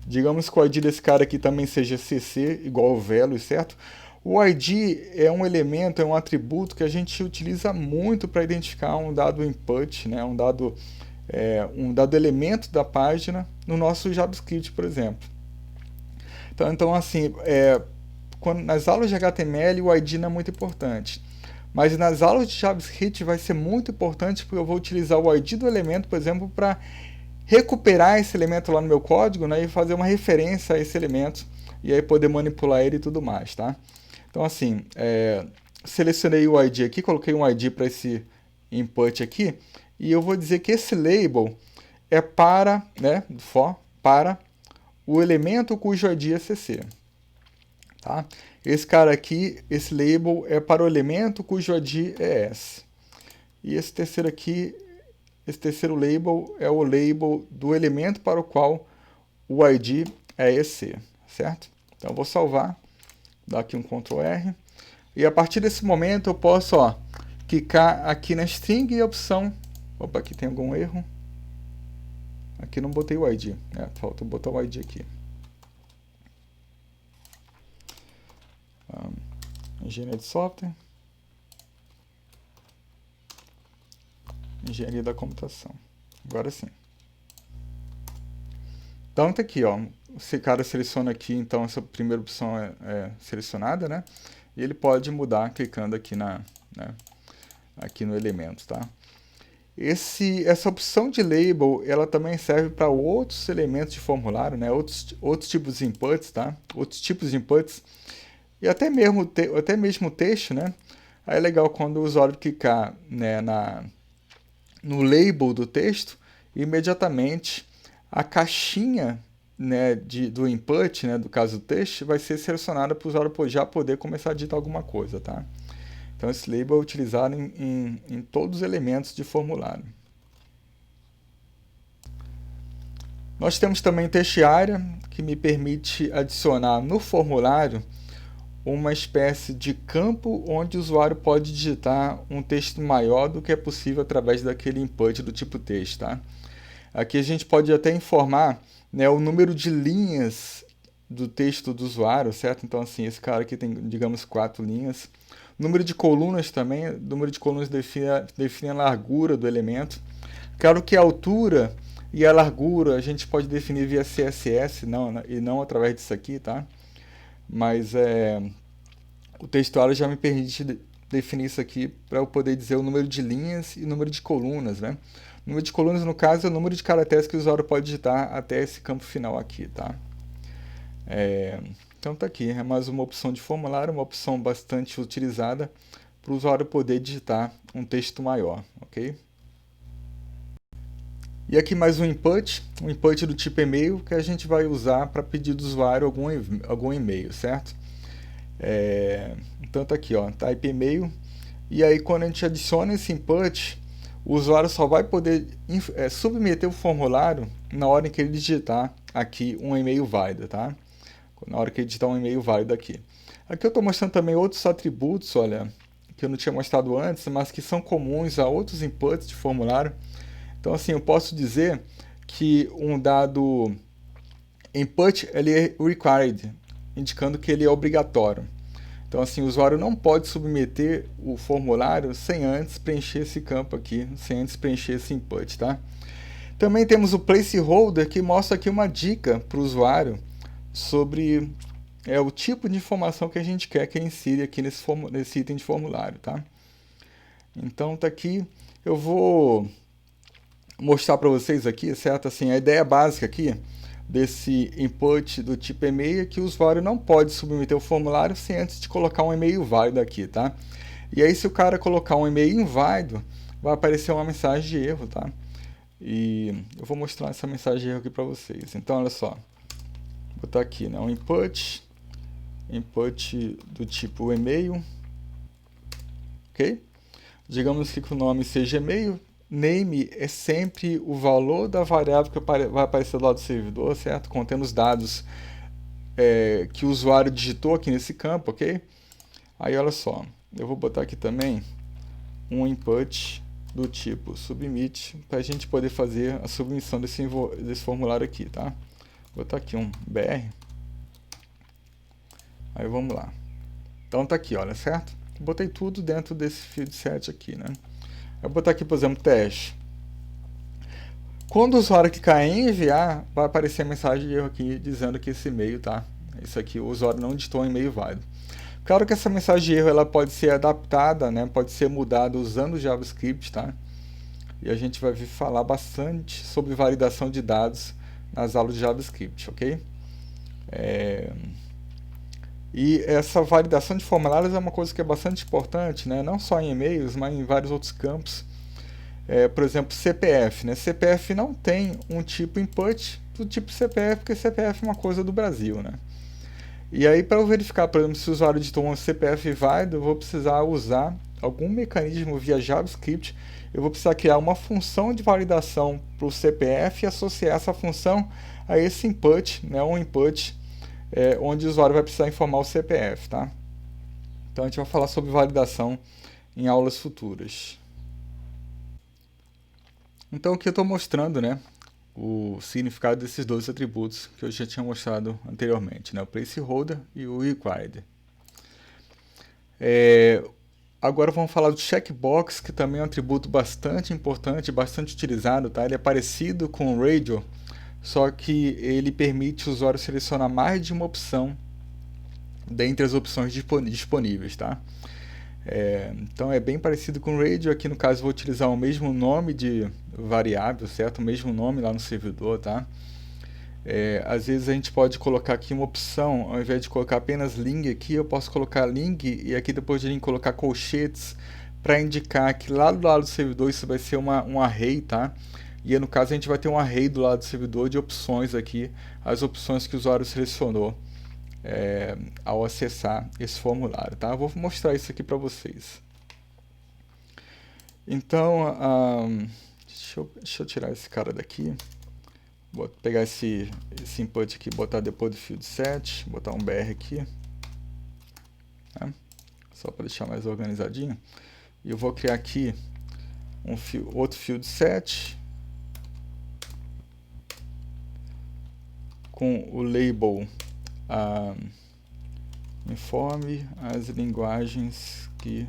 [SPEAKER 1] Digamos que o ID desse cara aqui também seja CC, igual ao value, certo? O ID é um elemento, é um atributo que a gente utiliza muito para identificar um dado input, né? um dado elemento da página no nosso JavaScript, por exemplo. Então assim, nas aulas de HTML o ID não é muito importante. Mas nas aulas de JavaScript vai ser muito importante porque eu vou utilizar o ID do elemento, por exemplo, para recuperar esse elemento lá no meu código, né, e fazer uma referência a esse elemento e aí poder manipular ele e tudo mais, tá? Então assim, selecionei o ID aqui, coloquei um ID para esse input aqui e eu vou dizer que esse label é para, né, para o elemento cujo ID é CC. Tá? Esse cara aqui, esse label é para o elemento cujo ID é S. E esse terceiro aqui, esse terceiro label é o label do elemento para o qual o ID é EC, certo? Então eu vou salvar, dar aqui um Ctrl R. E a partir desse momento eu posso, ó, clicar aqui na string e a opção... Opa, aqui tem algum erro. Aqui não botei o ID, falta botar o ID aqui. Engenharia de software, engenharia da computação. Agora sim. Então tá aqui, ó. Esse cara seleciona aqui, então essa primeira opção é selecionada, né? E ele pode mudar clicando aqui aqui no elemento, tá? Essa opção de label, ela também serve para outros elementos de formulário, né? Outros tipos de inputs, tá? Outros tipos de inputs. E até mesmo o texto, né? Aí é legal quando o usuário clicar, né, no label do texto, imediatamente a caixinha, né, do input, né, do caso do texto, vai ser selecionada para o usuário já poder começar a digitar alguma coisa, tá? Então esse label é utilizado em todos os elementos de formulário. Nós temos também o Text Area, que me permite adicionar no formulário uma espécie de campo onde o usuário pode digitar um texto maior do que é possível através daquele input do tipo texto, tá? Aqui a gente pode até informar, né, o número de linhas do texto do usuário, certo? Então assim, esse cara aqui tem, digamos, 4 linhas. Número de colunas também, o número de colunas define a largura do elemento. Claro que a altura e a largura a gente pode definir via CSS e não através disso aqui, tá? Mas o textuário já me permite definir isso aqui para eu poder dizer o número de linhas e o número de colunas, né? Número de colunas, no caso, é o número de caracteres que o usuário pode digitar até esse campo final aqui, tá? Então tá aqui, é mais uma opção de formulário, uma opção bastante utilizada para o usuário poder digitar um texto maior, ok? E aqui mais um input do tipo e-mail que a gente vai usar para pedir do usuário algum e-mail, certo? Então tá aqui, ó, type e-mail, e aí quando a gente adiciona esse input, o usuário só vai poder submeter o formulário na hora em que ele digitar aqui um e-mail válido, tá? Na hora que ele digitar um e-mail válido aqui. Aqui eu estou mostrando também outros atributos, olha, que eu não tinha mostrado antes, mas que são comuns a outros inputs de formulário. Então, assim, eu posso dizer que um dado input ele é required, indicando que ele é obrigatório. Então, assim, o usuário não pode submeter o formulário sem antes preencher esse campo aqui, sem antes preencher esse input, tá? Também temos o placeholder, que mostra aqui uma dica para o usuário sobre o tipo de informação que a gente quer que ele insira aqui nesse item de formulário, tá? Então, tá aqui, eu vou mostrar para vocês aqui, certo? Assim, a ideia básica aqui desse input do tipo e-mail é que o usuário não pode submeter o formulário sem antes de colocar um e-mail válido aqui, tá? E aí, se o cara colocar um e-mail inválido, vai aparecer uma mensagem de erro, tá? E eu vou mostrar essa mensagem de erro aqui para vocês. Então, olha só, vou botar aqui, né, um input do tipo e-mail, ok? Digamos que o nome seja e-mail. Name é sempre o valor da variável que vai aparecer do lado do servidor, certo? Contendo os dados que o usuário digitou aqui nesse campo, ok? Aí olha só, eu vou botar aqui também um input do tipo submit para a gente poder fazer a submissão desse formulário aqui, tá? Vou botar aqui um BR. Aí vamos lá. Então tá aqui, olha, certo? Botei tudo dentro desse field set aqui, né? Eu vou botar aqui, por exemplo, teste. Quando o usuário clicar em enviar, vai aparecer a mensagem de erro aqui dizendo que esse e-mail, tá? Isso aqui, o usuário não digitou um e-mail válido. Claro que essa mensagem de erro ela pode ser adaptada, né? Pode ser mudada usando o JavaScript, tá? E a gente vai falar bastante sobre validação de dados nas aulas de JavaScript, ok? E essa validação de formulários é uma coisa que é bastante importante, né? Não só em e-mails, mas em vários outros campos. Por exemplo, CPF, né? CPF não tem um tipo input do tipo CPF, porque CPF é uma coisa do Brasil, né? E aí, para eu verificar, por exemplo, se o usuário digitou um CPF válido, eu vou precisar usar algum mecanismo via JavaScript. Eu vou precisar criar uma função de validação para o CPF e associar essa função a esse input, né? Um input onde o usuário vai precisar informar o CPF, tá? Então a gente vai falar sobre validação em aulas futuras. Então aqui eu estou mostrando, né, o significado desses dois atributos que eu já tinha mostrado anteriormente, né, o placeholder e o required. Agora vamos falar do checkbox, que também é um atributo bastante importante, bastante utilizado, tá? Ele é parecido com o radio, só que ele permite o usuário selecionar mais de uma opção dentre as opções disponíveis, tá? Então é bem parecido com o radio. Aqui no caso vou utilizar o mesmo nome de variável, certo? O mesmo nome lá no servidor, tá? Às vezes a gente pode colocar aqui uma opção, ao invés de colocar apenas ling aqui, eu posso colocar ling e aqui depois de ling colocar colchetes para indicar que lá do lado do servidor isso vai ser um array, tá? E no caso a gente vai ter um array do lado do servidor de opções aqui, as opções que o usuário selecionou ao acessar esse formulário, tá? Eu vou mostrar isso aqui para vocês. Então, deixa eu tirar esse cara daqui. Vou pegar esse input aqui, botar depois do field set, botar um BR aqui, tá? Só para deixar mais organizadinho. E eu vou criar aqui outro field set com o label informe as linguagens que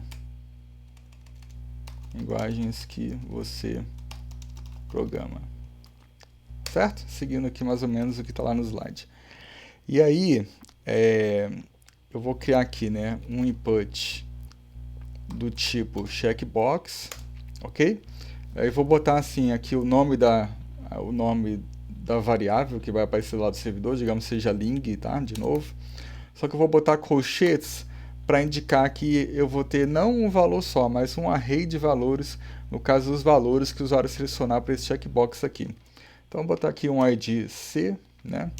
[SPEAKER 1] você programa, certo? Seguindo aqui mais ou menos o que está lá no slide. E aí eu vou criar aqui, né, um input do tipo checkbox, ok? Aí vou botar assim aqui o nome da variável que vai aparecer lá do servidor, digamos seja ling, tá? De novo. Só que eu vou botar colchetes para indicar que eu vou ter não um valor só, mas um array de valores, no caso os valores que o usuário selecionar para esse checkbox aqui. Então vou botar aqui um id C, né?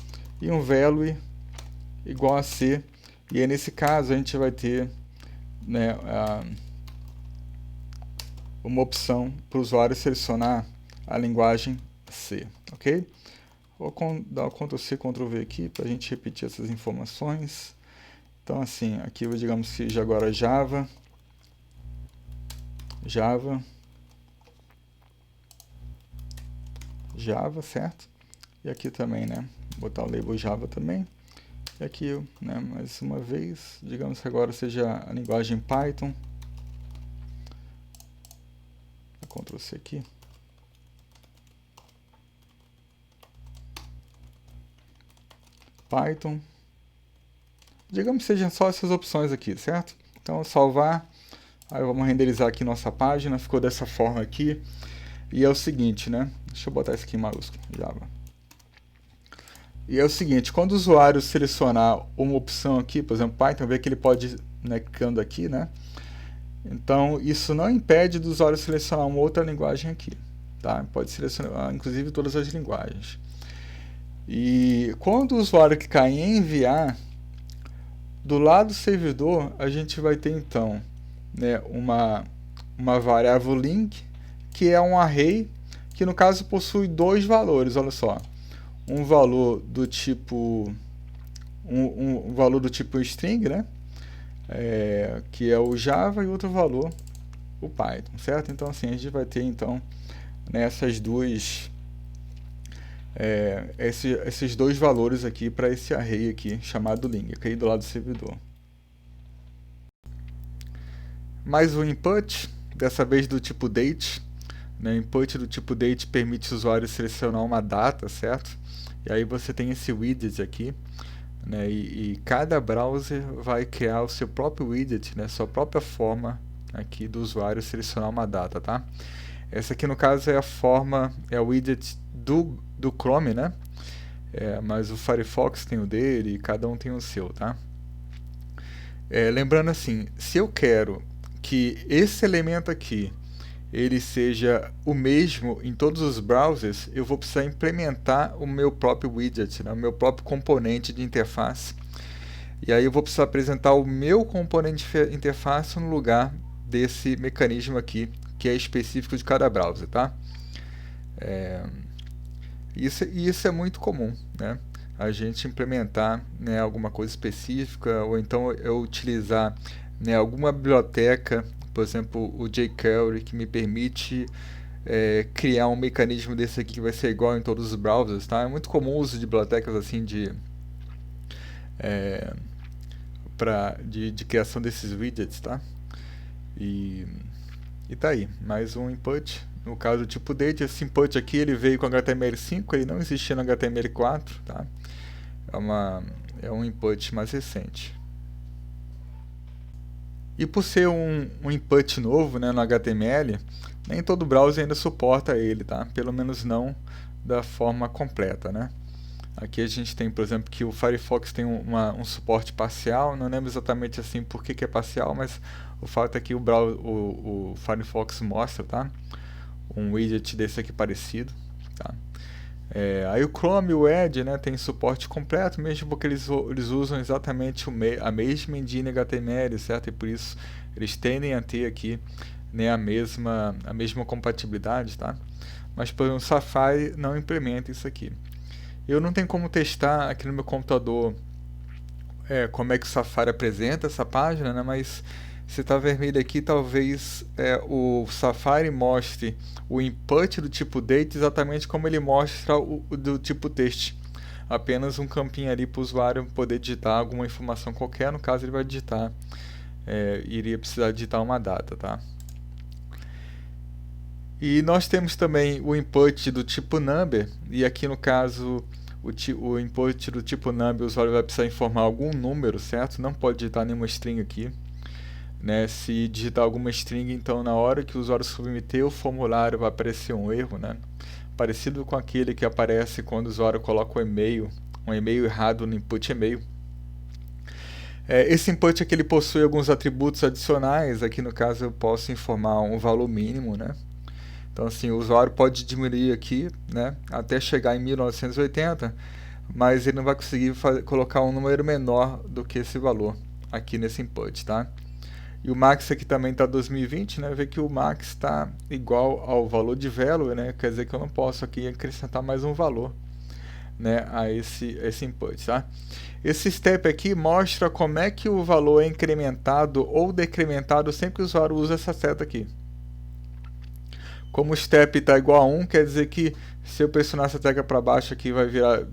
[SPEAKER 1] E um value igual a C. E aí nesse caso a gente vai ter, né, uma opção para o usuário selecionar a linguagem C, ok? Vou dar o Ctrl C, Ctrl V aqui para a gente repetir essas informações. Então assim, aqui eu digamos que seja agora Java, certo? E aqui também, né? Vou botar o label Java também. E aqui, né, mais uma vez, digamos que agora seja a linguagem Python. Ctrl C aqui. Python. Digamos que sejam só essas opções aqui, certo? Então, salvar. Aí vamos renderizar aqui nossa página. Ficou dessa forma aqui. E é o seguinte, né? Deixa eu botar isso aqui em maiúsculo, Java. E é o seguinte, quando o usuário selecionar uma opção aqui, por exemplo, Python, vê que ele pode, né, clicando aqui, né? Então, isso não impede do usuário selecionar uma outra linguagem aqui, tá? Pode selecionar, inclusive, todas as linguagens. E quando o usuário clicar em enviar, do lado do servidor, a gente vai ter, então, né, uma variável link, que é um array, que no caso possui dois valores, olha só. Um valor do tipo um valor do tipo string, né? Que é o Java, e outro valor o Python, certo? Então assim, a gente vai ter então nessas duas esses dois valores aqui para esse array aqui chamado ling, aqui do lado do servidor. Mais um input, dessa vez do tipo date, né? Input do tipo date permite o usuário selecionar uma data, certo? E aí você tem esse widget aqui, né? E cada browser vai criar o seu próprio widget, né? Sua própria forma aqui do usuário selecionar uma data, tá? Essa aqui no caso é a forma, é o widget do Chrome, né? Mas o Firefox tem o dele e cada um tem o seu, tá? Lembrando assim, se eu quero que esse elemento aqui ele seja o mesmo em todos os browsers, eu vou precisar implementar o meu próprio widget, né, o meu próprio componente de interface. E aí eu vou precisar apresentar o meu componente de interface no lugar desse mecanismo aqui, que é específico de cada browser, tá? Isso é muito comum, né? A gente implementar, né, alguma coisa específica, ou então eu utilizar, né, alguma biblioteca, por exemplo, o jQuery, que me permite criar um mecanismo desse aqui que vai ser igual em todos os browsers, tá? É muito comum o uso de bibliotecas assim de criação desses widgets, tá? E tá aí, mais um input. No caso do tipo date, esse input aqui ele veio com HTML5, ele não existia no HTML4, tá? É um input mais recente. E por ser um input novo, né, no HTML, nem todo browser ainda suporta ele, tá? Pelo menos não da forma completa, né? Aqui a gente tem, por exemplo, que o Firefox tem um suporte parcial, não lembro exatamente assim por que é parcial, mas o fato é que o Firefox mostra, tá? Um widget desse aqui parecido, tá? Aí o Chrome e o Edge, né, tem suporte completo, mesmo porque eles usam exatamente a mesma engine HTML, certo? E por isso eles tendem a ter aqui, né, a mesma compatibilidade, tá? Mas por exemplo, o Safari não implementa isso aqui. Eu não tenho como testar aqui no meu computador como é que o Safari apresenta essa página, né? Mas se está vermelho aqui, talvez o Safari mostre o input do tipo date exatamente como ele mostra o do tipo text. Apenas um campinho ali para o usuário poder digitar alguma informação qualquer. No caso, ele vai digitar, iria precisar digitar uma data, tá? E nós temos também o input do tipo number, e aqui no caso o input do tipo number, o usuário vai precisar informar algum número, certo? Não pode digitar nenhuma string aqui. né? Se digitar alguma string, então na hora que o usuário submeter o formulário vai aparecer um erro, né? Parecido com aquele que aparece quando o usuário coloca um e-mail errado no input e-mail. Esse input aqui ele possui alguns atributos adicionais. Aqui no caso eu posso informar um valor mínimo, né? Então assim, o usuário pode diminuir aqui, né, até chegar em 1980, mas ele não vai conseguir colocar um número menor do que esse valor aqui nesse input, tá? E o max aqui também está 2020, né? Vê que o max está igual ao valor de value, né? Quer dizer que eu não posso aqui acrescentar mais um valor, né, a esse input, tá? Esse step aqui mostra como é que o valor é incrementado ou decrementado sempre que o usuário usa essa seta aqui. Como o step está igual a 1, quer dizer que se eu pressionar essa tecla para baixo aqui vai virar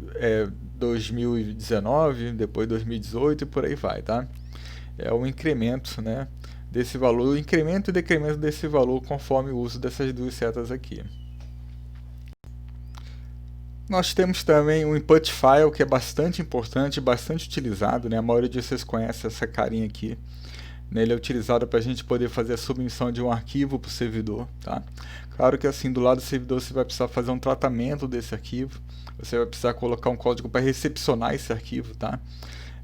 [SPEAKER 1] 2019, depois 2018 e por aí vai, tá? É o incremento, né, desse valor, o incremento e decremento desse valor conforme o uso dessas duas setas aqui. Nós temos também o input file, que é bastante importante, bastante utilizado, né? A maioria de vocês conhece essa carinha aqui. Ele é utilizado para a gente poder fazer a submissão de um arquivo para o servidor, tá? Claro que assim, do lado do servidor você vai precisar fazer um tratamento desse arquivo, você vai precisar colocar um código para recepcionar esse arquivo, tá?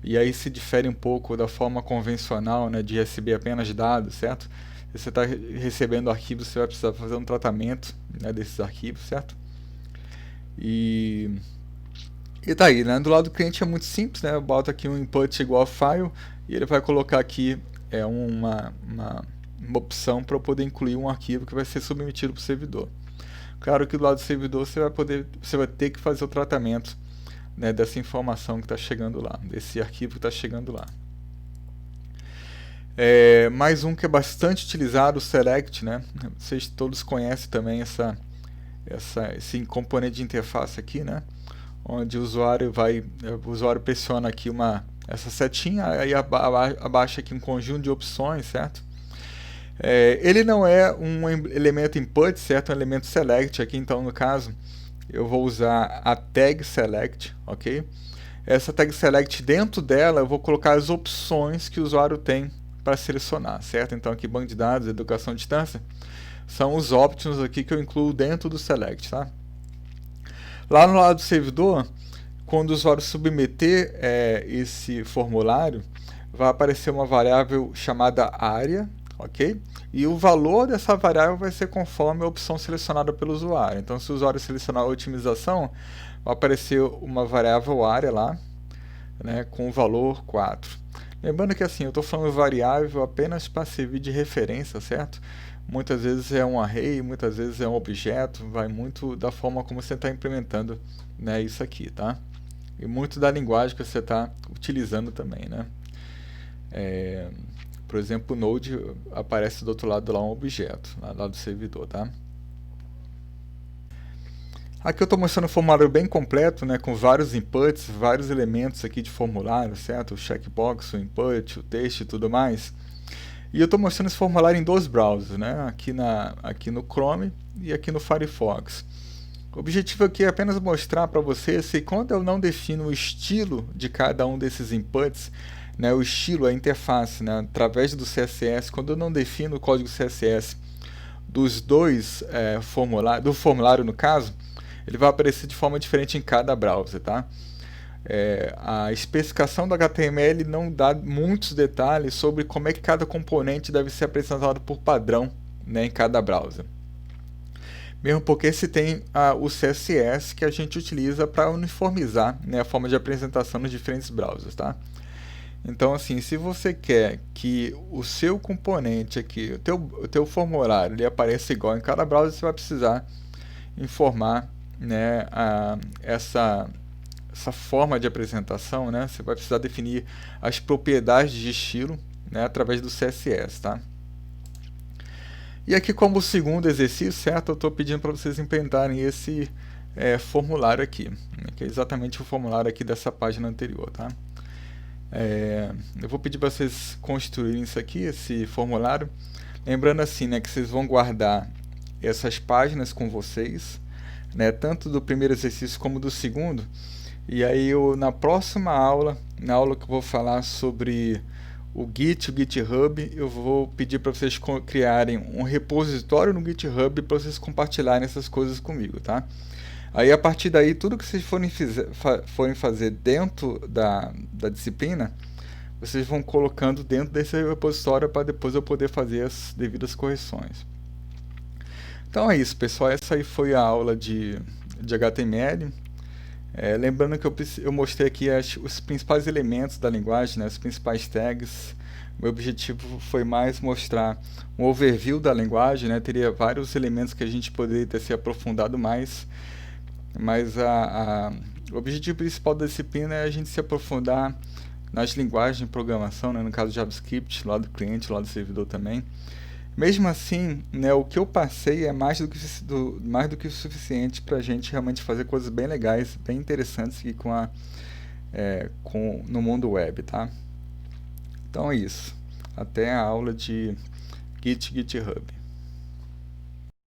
[SPEAKER 1] E aí se difere um pouco da forma convencional, né, de receber apenas dados, certo? Se você está recebendo arquivos, você vai precisar fazer um tratamento, né, desses arquivos, certo? E tá aí, né? Do lado do cliente é muito simples, né? Eu boto aqui um input igual a file e ele vai colocar aqui uma opção para eu poder incluir um arquivo que vai ser submetido para o servidor. Claro que do lado do servidor você vai ter que fazer o tratamento, né, dessa informação que está chegando lá, desse arquivo que está chegando lá. Mais um que é bastante utilizado, o select, né? Vocês todos conhecem também esse componente de interface aqui, né? Onde o usuário pressiona aqui essa setinha, aí abaixa aqui um conjunto de opções, certo? Ele não é um elemento input, certo? É um elemento select aqui, então no caso eu vou usar a tag select, ok? Essa tag select, dentro dela eu vou colocar as opções que o usuário tem para selecionar, certo? Então aqui banco de dados, educação à distância, são os options aqui que eu incluo dentro do select, tá? Lá no lado do servidor, quando o usuário submeter esse formulário, vai aparecer uma variável chamada área, ok? E o valor dessa variável vai ser conforme a opção selecionada pelo usuário. Então, se o usuário selecionar a otimização, vai aparecer uma variável área lá, né, com o valor 4. Lembrando que assim, eu estou falando variável apenas para servir de referência, certo? Muitas vezes é um array, muitas vezes é um objeto, vai muito da forma como você está implementando, né, isso aqui, tá? E muito da linguagem que você está utilizando também, né? Por exemplo, o Node aparece do outro lado lá um objeto, lá do servidor, tá? Aqui eu estou mostrando um formulário bem completo, né, com vários inputs, vários elementos aqui de formulário, certo? O checkbox, o input, o texto e tudo mais. E eu estou mostrando esse formulário em dois browsers, né? Aqui no Chrome e aqui no Firefox. O objetivo aqui é apenas mostrar para vocês que quando eu não defino o estilo de cada um desses inputs, né, o estilo, a interface, né, através do CSS, quando eu não defino o código CSS dos dois do formulário no caso, ele vai aparecer de forma diferente em cada browser, tá? A especificação do HTML não dá muitos detalhes sobre como é que cada componente deve ser apresentado por padrão, né, em cada browser. Mesmo porque se tem o CSS que a gente utiliza para uniformizar, né, a forma de apresentação nos diferentes browsers, tá? Então, assim, se você quer que o seu componente aqui, o teu formulário, ele apareça igual em cada browser, você vai precisar informar, né, essa forma de apresentação, né? Você vai precisar definir as propriedades de estilo, né, através do CSS, tá? E aqui, como o segundo exercício, certo? Eu estou pedindo para vocês implementarem esse formulário aqui, né, que é exatamente o formulário aqui dessa página anterior, tá? Eu vou pedir para vocês construírem isso aqui, esse formulário. Lembrando assim, né, que vocês vão guardar essas páginas com vocês, né, tanto do primeiro exercício como do segundo. E aí na próxima aula, na aula que eu vou falar sobre o Git, o GitHub, eu vou pedir para vocês criarem um repositório no GitHub para vocês compartilharem essas coisas comigo, tá? Aí a partir daí, tudo que vocês forem fazer dentro da disciplina, vocês vão colocando dentro desse repositório para depois eu poder fazer as devidas correções. Então é isso, pessoal. Essa aí foi a aula de HTML. Lembrando que eu mostrei aqui os principais elementos da linguagem, né, as principais tags. O meu objetivo foi mais mostrar um overview da linguagem, né, teria vários elementos que a gente poderia ter se aprofundado mais, mas o objetivo principal da disciplina é a gente se aprofundar nas linguagens de programação, né, no caso JavaScript, lá do cliente, lá do servidor também. Mesmo assim, né, o que eu passei é mais do que o suficiente para a gente realmente fazer coisas bem legais, bem interessantes aqui no mundo web, tá? Então é isso. Até a aula de GitHub.